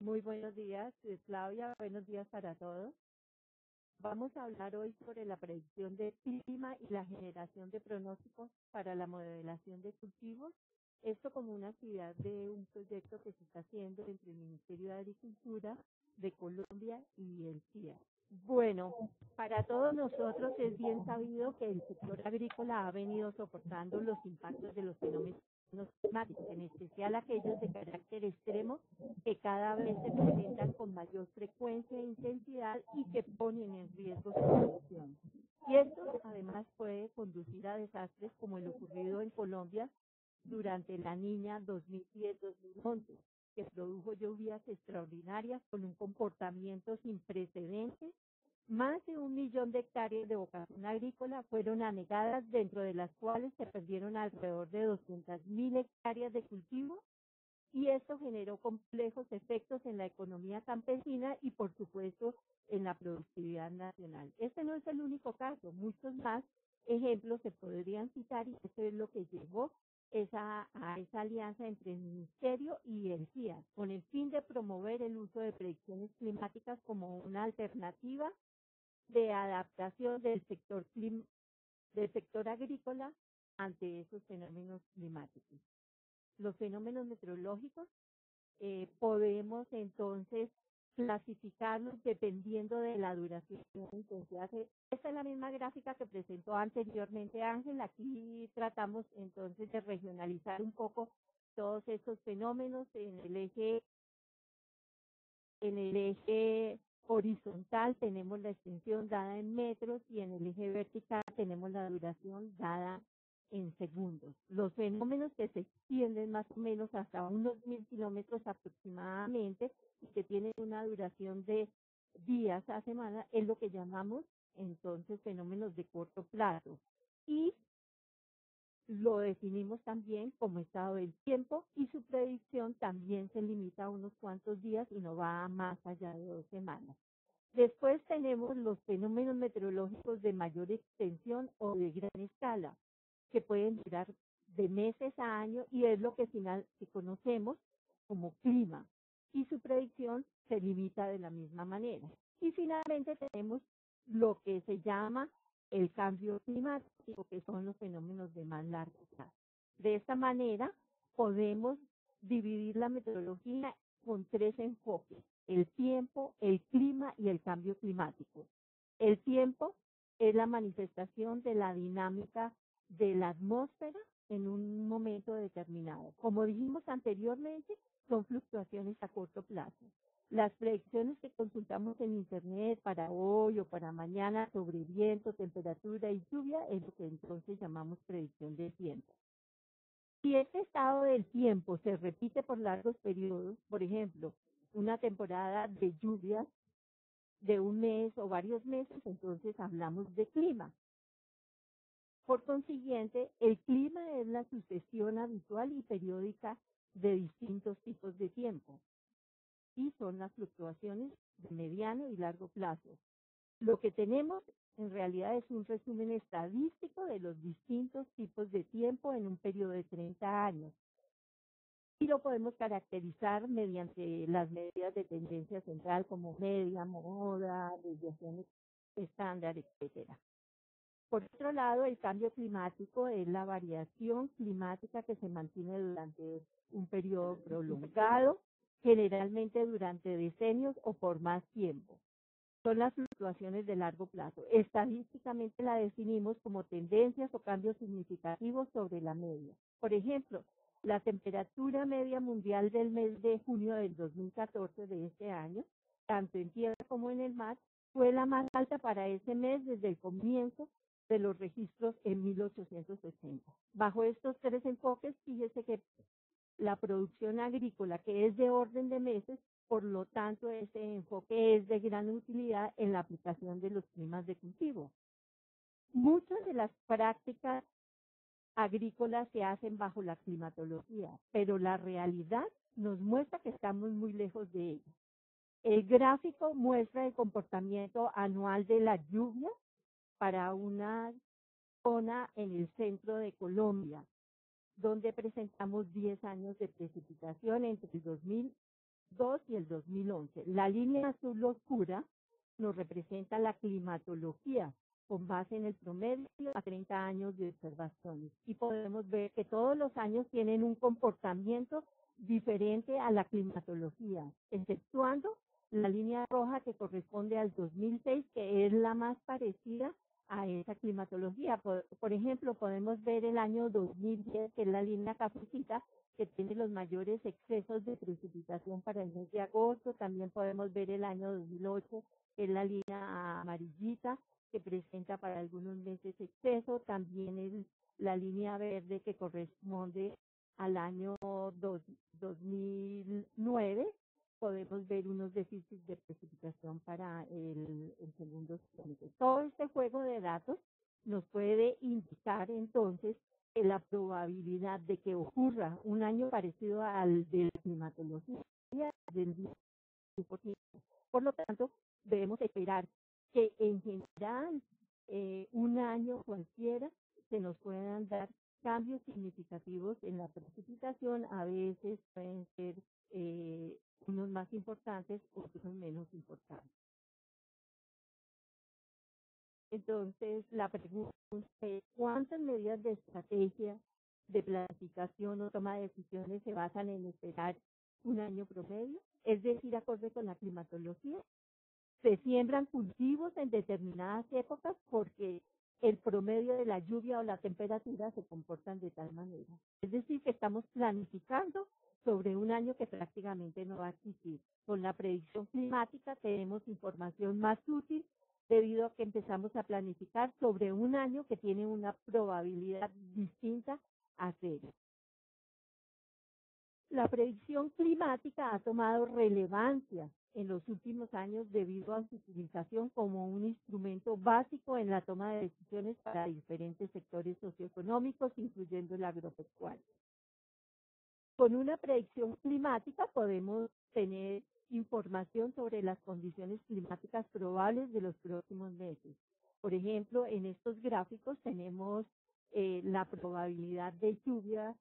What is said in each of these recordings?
Muy buenos días, Claudia. Buenos días para todos. Vamos a hablar hoy sobre la predicción del clima y la generación de pronósticos para la modelación de cultivos. Esto como una actividad de un proyecto que se está haciendo entre el Ministerio de Agricultura de Colombia y el CIA. Bueno, para todos nosotros es bien sabido que el sector agrícola ha venido soportando los impactos de los fenómenos climáticos, en especial aquellos de carácter extremo que cada vez se presentan con mayor frecuencia e intensidad y que ponen en riesgo su producción. Y esto además puede conducir a desastres como el ocurrido en Colombia durante la Niña 2010-2011, que produjo lluvias extraordinarias con un comportamiento sin precedentes. Más de 1 millón de hectáreas de vocación agrícola fueron anegadas, dentro de las cuales se perdieron alrededor de 200.000 hectáreas de cultivo, y esto generó complejos efectos en la economía campesina y, por supuesto, en la productividad nacional. Este no es el único caso, muchos más ejemplos se podrían citar, y esto es lo que llevó a esa alianza entre el Ministerio y el CIA, con el fin de promover el uso de predicciones climáticas como una alternativa de adaptación del sector agrícola ante esos fenómenos climáticos. Los fenómenos meteorológicos podemos entonces clasificarlos dependiendo de la duración e intensidad. Esta es la misma gráfica que presentó anteriormente Ángel. Aquí tratamos entonces de regionalizar un poco todos estos fenómenos en el eje horizontal tenemos la extensión dada en metros y en el eje vertical tenemos la duración dada en segundos. Los fenómenos que se extienden más o menos hasta unos 1.000 kilómetros aproximadamente y que tienen una duración de días a semana es lo que llamamos entonces fenómenos de corto plazo. Y lo definimos también como estado del tiempo, y su predicción también se limita a unos cuantos días y no va más allá de 2 semanas. Después tenemos los fenómenos meteorológicos de mayor extensión o de gran escala, que pueden durar de meses a años, y es lo que conocemos como clima, y su predicción se limita de la misma manera. Y finalmente tenemos lo que se llama el cambio climático, que son los fenómenos de más largo plazo. De esta manera podemos dividir la meteorología con 3 enfoques: el tiempo, el clima y el cambio climático. El tiempo es la manifestación de la dinámica de la atmósfera en un momento determinado. Como dijimos anteriormente, son fluctuaciones a corto plazo. Las predicciones que consultamos en Internet para hoy o para mañana sobre viento, temperatura y lluvia es lo que entonces llamamos predicción del tiempo. Si este estado del tiempo se repite por largos periodos, por ejemplo, una temporada de lluvias de un mes o varios meses, entonces hablamos de clima. Por consiguiente, el clima es la sucesión habitual y periódica de distintos tipos de tiempo, y son las fluctuaciones de mediano y largo plazo. Lo que tenemos en realidad es un resumen estadístico de los distintos tipos de tiempo en un periodo de 30 años. Y lo podemos caracterizar mediante las medidas de tendencia central como media, moda, desviaciones estándar, etcétera. Por otro lado, el cambio climático es la variación climática que se mantiene durante un periodo prolongado, generalmente durante decenios o por más tiempo. Son las fluctuaciones de largo plazo. Estadísticamente la definimos como tendencias o cambios significativos sobre la media. Por ejemplo, la temperatura media mundial del mes de junio del 2014 de este año, tanto en tierra como en el mar, fue la más alta para ese mes desde el comienzo de los registros en 1880. Bajo estos 3 enfoques, fíjese que la producción agrícola, que es de orden de meses, por lo tanto, este enfoque es de gran utilidad en la aplicación de los climas de cultivo. Muchas de las prácticas agrícolas se hacen bajo la climatología, pero la realidad nos muestra que estamos muy lejos de ella. El gráfico muestra el comportamiento anual de la lluvia para una zona en el centro de Colombia, donde presentamos 10 años de precipitación entre el 2000 2002 y el 2011. La línea azul oscura nos representa la climatología con base en el promedio a 30 años de observaciones. Y podemos ver que todos los años tienen un comportamiento diferente a la climatología, exceptuando la línea roja que corresponde al 2006, que es la más parecida a esa climatología. Por ejemplo, podemos ver el año 2010, que es la línea cafecita, que tiene los mayores excesos de precipitación para el mes de agosto. También podemos ver el año 2008, que es la línea amarillita, que presenta para algunos meses exceso. También es la línea verde, que corresponde al año 2009. Podemos ver unos déficits de precipitación para el segundo semestre. Todo este juego de datos nos puede indicar entonces que la probabilidad de que ocurra un año parecido al de la climatología del 10%. Por lo tanto, debemos esperar que en general un año cualquiera se nos puedan dar cambios significativos en la precipitación. A veces pueden ser unos más importantes, otros menos importantes. Entonces, la pregunta es, ¿cuántas medidas de estrategia, de planificación o toma de decisiones se basan en esperar un año promedio? Es decir, acorde con la climatología. Se siembran cultivos en determinadas épocas porque el promedio de la lluvia o la temperatura se comportan de tal manera. Es decir, que estamos planificando sobre un año que prácticamente no va a existir. Con la predicción climática tenemos información más útil debido a que empezamos a planificar sobre un año que tiene una probabilidad distinta a cero. La predicción climática ha tomado relevancia en los últimos años debido a su utilización como un instrumento básico en la toma de decisiones para diferentes sectores socioeconómicos, incluyendo el agropecuario. Con una predicción climática podemos tener información sobre las condiciones climáticas probables de los próximos meses. Por ejemplo, en estos gráficos tenemos la probabilidad de lluvia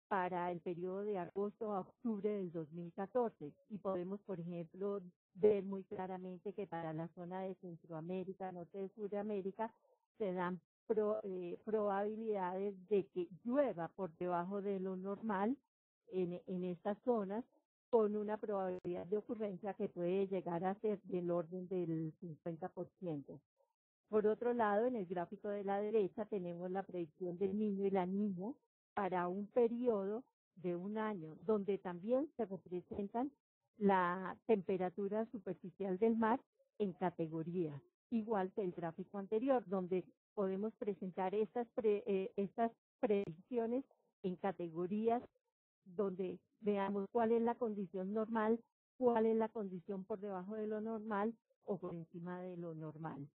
para el periodo de agosto a octubre del 2014 y podemos, por ejemplo, ver muy claramente que para la zona de Centroamérica, norte de Sudamérica, se dan probabilidades de que llueva por debajo de lo normal en estas zonas, con una probabilidad de ocurrencia que puede llegar a ser del orden del 50%. Por otro lado, en el gráfico de la derecha tenemos la predicción del niño y la niña para un periodo de un año, donde también se representan la temperatura superficial del mar en categorías, igual que el gráfico anterior, donde podemos presentar estas predicciones en categorías donde veamos cuál es la condición normal, cuál es la condición por debajo de lo normal o por encima de lo normal.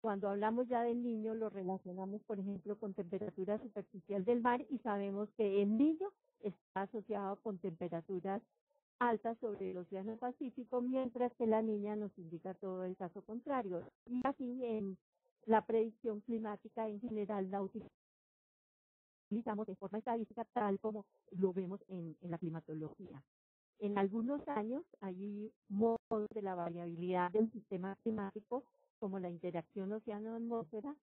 Cuando hablamos ya del niño, lo relacionamos, por ejemplo, con temperatura superficial del mar y sabemos que el niño está asociado con temperaturas altas sobre el Océano Pacífico, mientras que la niña nos indica todo el caso contrario. Y así en la predicción climática en general la utilizamos de forma estadística tal como lo vemos en la climatología. En algunos años hay modos de la variabilidad del sistema climático, como la interacción océano-atmósfera,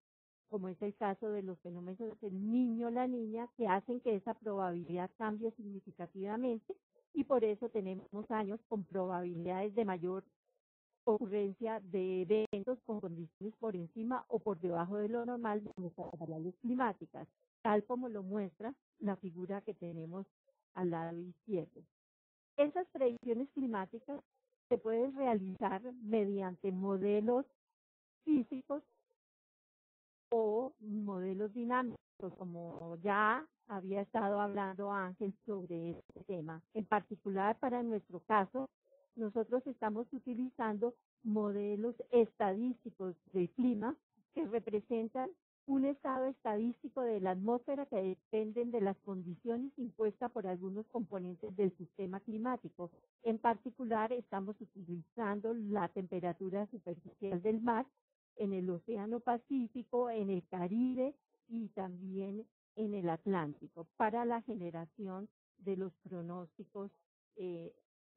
como es el caso de los fenómenos del niño o la niña, que hacen que esa probabilidad cambie significativamente y por eso tenemos años con probabilidades de mayor ocurrencia de eventos con condiciones por encima o por debajo de lo normal de nuestras variables climáticas, tal como lo muestra la figura que tenemos al lado izquierdo. Esas predicciones climáticas se pueden realizar mediante modelos físicos o modelos dinámicos, como ya había estado hablando Ángel sobre este tema. En particular, para nuestro caso, nosotros estamos utilizando modelos estadísticos del clima que representan un estado estadístico de la atmósfera que dependen de las condiciones impuestas por algunos componentes del sistema climático. En particular, estamos utilizando la temperatura superficial del mar en el Océano Pacífico, en el Caribe y también en el Atlántico para la generación de los pronósticos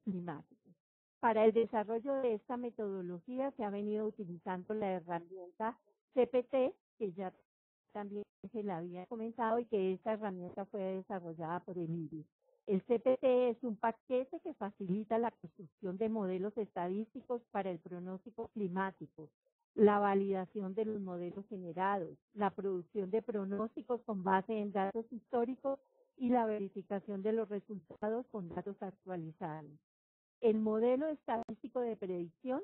climáticos. Para el desarrollo de esta metodología se ha venido utilizando la herramienta CPT, que ya también se la había comentado, y que esta herramienta fue desarrollada por el IRIS. El CPT es un paquete que facilita la construcción de modelos estadísticos para el pronóstico climático, la validación de los modelos generados, la producción de pronósticos con base en datos históricos y la verificación de los resultados con datos actualizados. El modelo estadístico de predicción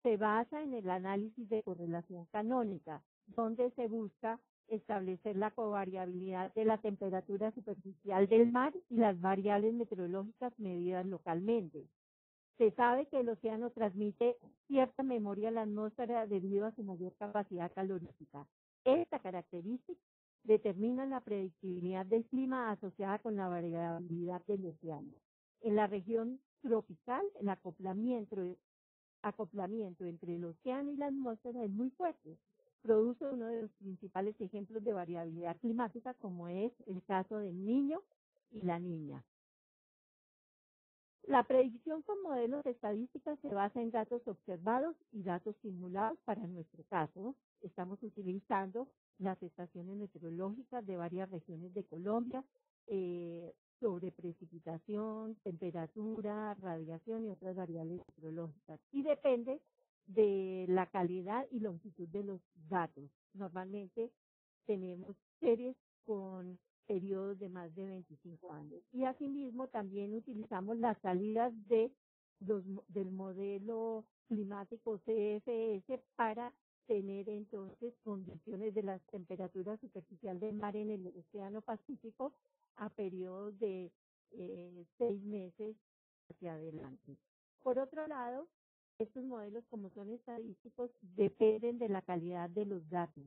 se basa en el análisis de correlación canónica, donde se busca establecer la covariabilidad de la temperatura superficial del mar y las variables meteorológicas medidas localmente. Se sabe que el océano transmite cierta memoria a la atmósfera debido a su mayor capacidad calorífica. Esta característica determina la predictibilidad del clima asociada con la variabilidad del océano. En la región tropical, el acoplamiento entre el océano y la atmósfera es muy fuerte. Produce uno de los principales ejemplos de variabilidad climática, como es el caso del Niño y la Niña. La predicción con modelos estadísticos se basa en datos observados y datos simulados. Para nuestro caso, estamos utilizando las estaciones meteorológicas de varias regiones de Colombia sobre precipitación, temperatura, radiación y otras variables meteorológicas. Y depende de la calidad y longitud de los datos. Normalmente tenemos series con periodos de más de 25 años. Y asimismo también utilizamos las salidas del modelo climático CFS para tener entonces condiciones de la temperatura superficial del mar en el Océano Pacífico a periodos de 6 meses hacia adelante. Por otro lado, estos modelos, como son estadísticos, dependen de la calidad de los datos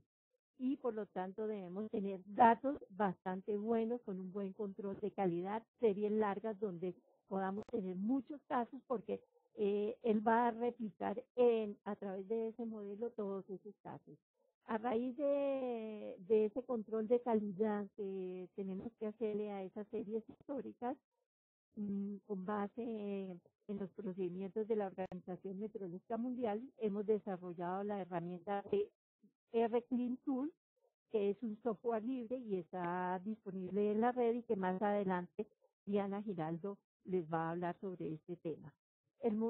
y por lo tanto debemos tener datos bastante buenos con un buen control de calidad, series largas donde podamos tener muchos casos porque él va a replicar a través de ese modelo todos esos casos. A raíz de ese control de calidad que tenemos que hacerle a esas series históricas, con base en los procedimientos de la Organización Meteorológica Mundial, hemos desarrollado la herramienta de RClean Tool, que es un software libre y está disponible en la red y que más adelante Diana Giraldo les va a hablar sobre este tema.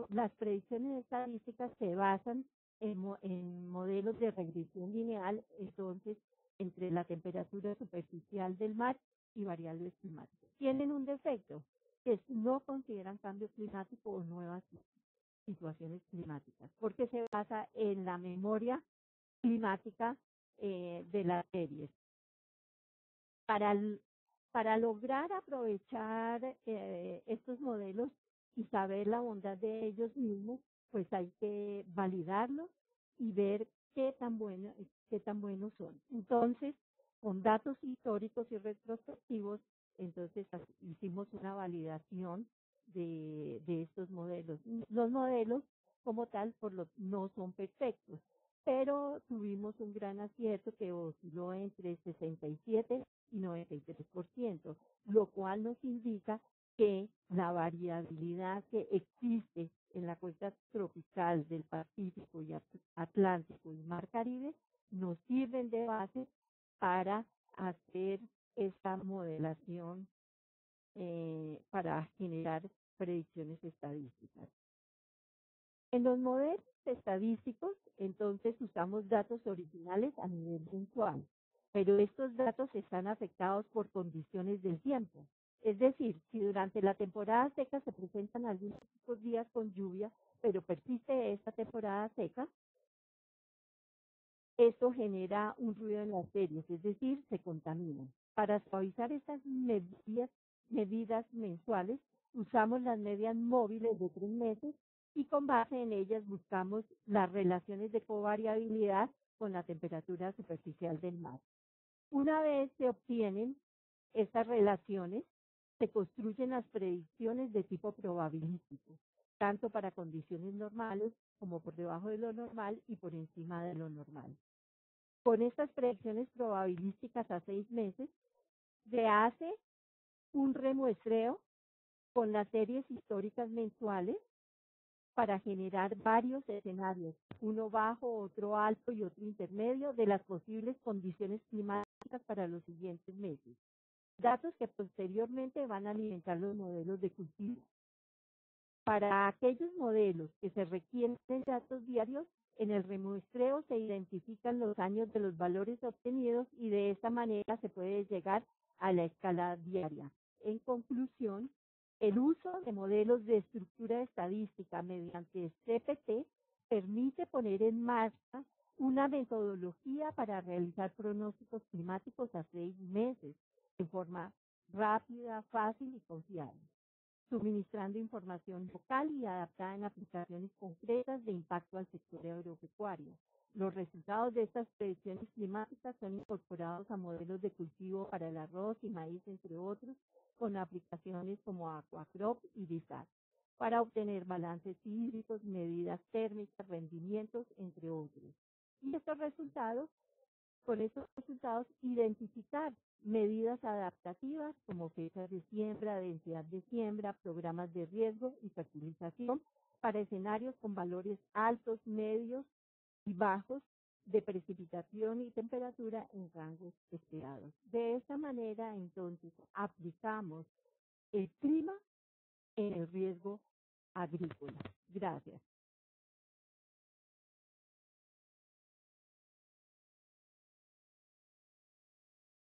Las predicciones estadísticas se basan en modelos de regresión lineal, entonces, entre la temperatura superficial del mar y variables climáticas. Tienen un defecto, que no consideran cambio climático o nuevas situaciones climáticas, porque se basa en la memoria climática de las series. Para lograr aprovechar estos modelos y saber la bondad de ellos mismos, pues hay que validarlos y ver qué tan buenos son. Entonces, con datos históricos y retrospectivos, entonces hicimos una validación de estos modelos. Los modelos como tal no son perfectos, pero tuvimos un gran acierto que osciló entre 67 y 93%, lo cual nos indica que la variabilidad que existe en la cuenca tropical del Pacífico y Atlántico y Mar Caribe nos sirven de base para hacer esta modelación para generar predicciones estadísticas. En los modelos estadísticos, entonces usamos datos originales a nivel mensual, pero estos datos están afectados por condiciones del tiempo. Es decir, si durante la temporada seca se presentan algunos pocos días con lluvia, pero persiste esta temporada seca, esto genera un ruido en las series, es decir, se contaminan. Para suavizar estas medidas mensuales, usamos las medias móviles de 3 meses y con base en ellas buscamos las relaciones de covariabilidad con la temperatura superficial del mar. Una vez se obtienen estas relaciones, se construyen las predicciones de tipo probabilístico, tanto para condiciones normales como por debajo de lo normal y por encima de lo normal. Con estas predicciones probabilísticas a 6 meses, se hace un remuestreo con las series históricas mensuales para generar varios escenarios, uno bajo, otro alto y otro intermedio, de las posibles condiciones climáticas para los siguientes meses. Datos que posteriormente van a alimentar los modelos de cultivo. Para aquellos modelos que se requieren de datos diarios, en el remuestreo se identifican los años de los valores obtenidos y de esta manera se puede llegar a la escala diaria. En conclusión, el uso de modelos de estructura estadística mediante CPT permite poner en marcha una metodología para realizar pronósticos climáticos a 6 meses de forma rápida, fácil y confiable, suministrando información local y adaptada en aplicaciones concretas de impacto al sector agropecuario. Los resultados de estas predicciones climáticas son incorporados a modelos de cultivo para el arroz y maíz, entre otros, con aplicaciones como Aquacrop y Bisat, para obtener balances hídricos, medidas térmicas, rendimientos, entre otros. Y con estos resultados, identificar medidas adaptativas como fechas de siembra, densidad de siembra, programas de riesgo y fertilización para escenarios con valores altos, medios y bajos de precipitación y temperatura en rangos esperados. De esta manera, entonces, aplicamos el clima en el riesgo agrícola. Gracias.